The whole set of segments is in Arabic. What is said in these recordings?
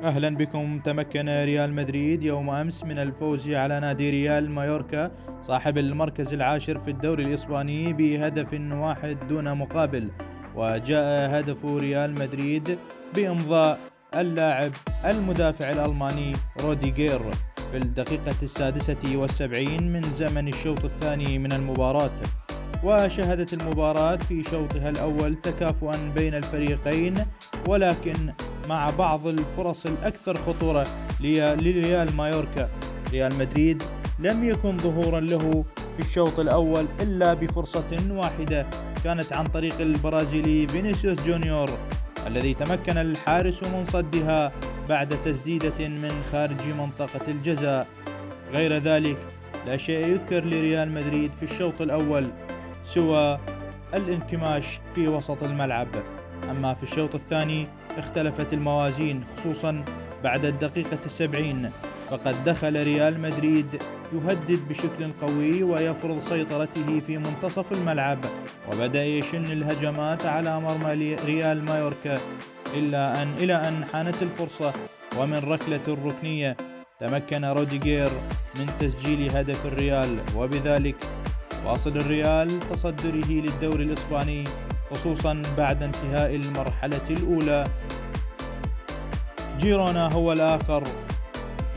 أهلا بكم. تمكن ريال مدريد يوم أمس من الفوز على نادي ريال مايوركا صاحب المركز العاشر في الدوري الإسباني بهدف واحد دون مقابل، وجاء هدف ريال مدريد بإمضاء اللاعب المدافع الألماني روديغير في الدقيقة 76 من زمن الشوط الثاني من المباراة. وشهدت المباراة في شوطها الأول تكافؤا بين الفريقين، ولكن مع بعض الفرص الأكثر خطورة لريال مايوركا. ريال مدريد لم يكن ظهورا له في الشوط الأول إلا بفرصة واحدة كانت عن طريق البرازيلي فينيسيوس جونيور، الذي تمكن الحارس من صدها بعد تسديدة من خارج منطقة الجزاء. غير ذلك لا شيء يذكر لريال مدريد في الشوط الأول سوى الانكماش في وسط الملعب. أما في الشوط الثاني اختلفت الموازين، خصوصا بعد الدقيقة 70، فقد دخل ريال مدريد يهدد بشكل قوي ويفرض سيطرته في منتصف الملعب، وبدأ يشن الهجمات على مرمى ريال مايوركا، إلى أن حانت الفرصة، ومن ركلة الركنية تمكن روديغير من تسجيل هدف الريال، وبذلك واصل الريال تصدره للدوري الإسباني، خصوصا بعد انتهاء المرحلة الأولى. جيرونا هو الآخر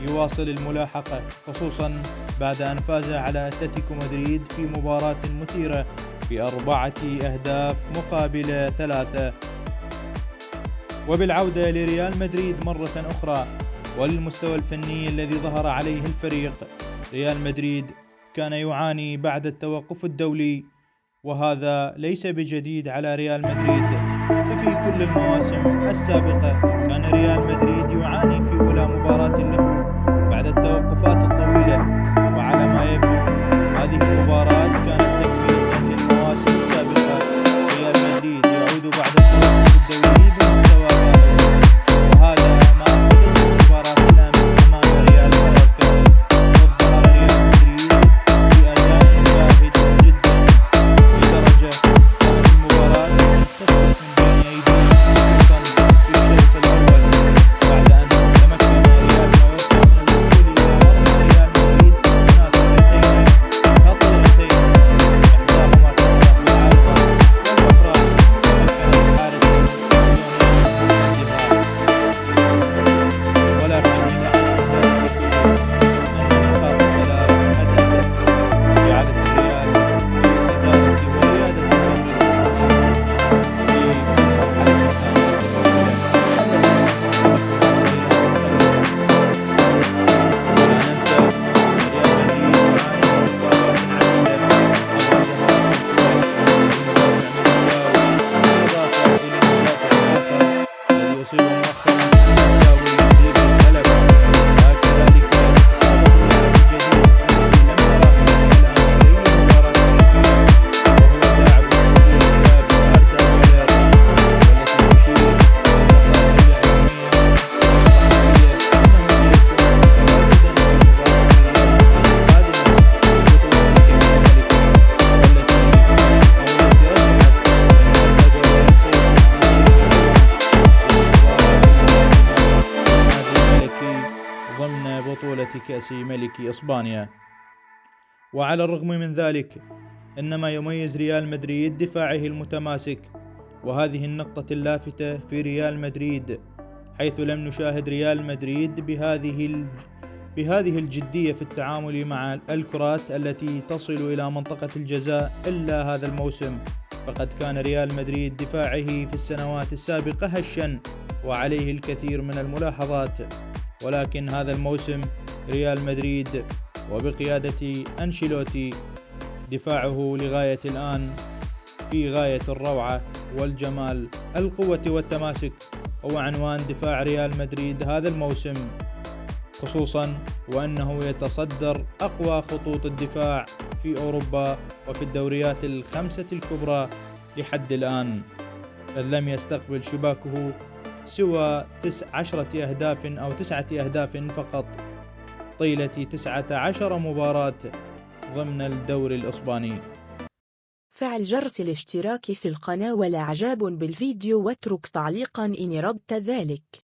يواصل الملاحقة، خصوصا بعد أن فاز على أتلتيكو مدريد في مباراة مثيرة ب4 أهداف مقابل 3. وبالعودة لريال مدريد مرة أخرى والمستوى الفني الذي ظهر عليه الفريق، ريال مدريد كان يعاني بعد التوقف الدولي، وهذا ليس بجديد على ريال مدريد، ففي كل المواسم السابقة كان ريال مدريد يعاني في أولى مباراة له بعد التوقفات الطويلة. وعلى ما يبدو هذه المباراة كانت تكملة للمواسم السابقة. ريال مدريد يعود بعد التوقف الدولي بمستوى رائع، وهذا ما أخذته مباراة الأمس أمام ريال مايوركا. ظهر ريال مدريد بأداء باهت جدا، لدرجة كانت المباراة تخرج من بين أيديهم، خصوصا في الشوط الأول بعد أن تمكن ريال مايوركا من الوصول إلى مرمى ريال مدريد بمناسبتين خطيرتين، إحداهما كانت بالعارضة والأخرى تمكن الحارس من تسديدها. ولكن إذا أن النقاط الثلاث أدت وجعلت الريال في صدارة وريادة الدوري الإسباني في المرحلة الثانية الأولى ولا ننسى ريال مدريد يعاني من إصابات عديدة أبرزها بالإضافة إلى المدافع الآخر الذي يصيب مؤخرا بالتساوي يدرب الخلف، وكذلك إصابة اللاعب الجديد الذي لم نراه إلى أي مباراة رسمية، وهو اللاعب الخطير الشاب أردا جولير، والتي تشير المصادر الإعلامية والصحفية أنه سيكون متواجدا في مباراة ريال مدريد القادمة في بطولة الكأس الملك، والتي رجعت من أردا جولير سيكون ضمن بطولة كأس ملك إسبانيا. وعلى الرغم من ذلك إن ما يميز ريال مدريد دفاعه المتماسك، وهذه النقطة اللافتة في ريال مدريد، حيث لم نشاهد ريال مدريد بهذه الجدية في التعامل مع الكرات التي تصل إلى منطقة الجزاء إلا هذا الموسم. فقد كان ريال مدريد دفاعه في السنوات السابقة هشا وعليه الكثير من الملاحظات، ولكن هذا الموسم ريال مدريد وبقيادة أنشيلوتي دفاعه لغاية الآن في غاية الروعة والجمال. القوة والتماسك هو عنوان دفاع ريال مدريد هذا الموسم، خصوصا وأنه يتصدر أقوى خطوط الدفاع في أوروبا وفي الدوريات الخمسة الكبرى لحد الآن، إذ لم يستقبل شباكه سوى 9 أهداف فقط طيلة 19 مباراة ضمن الدوري الإسباني. فعل جرس الاشتراك في القناة والإعجاب بالفيديو واترك تعليقا إن ردت ذلك.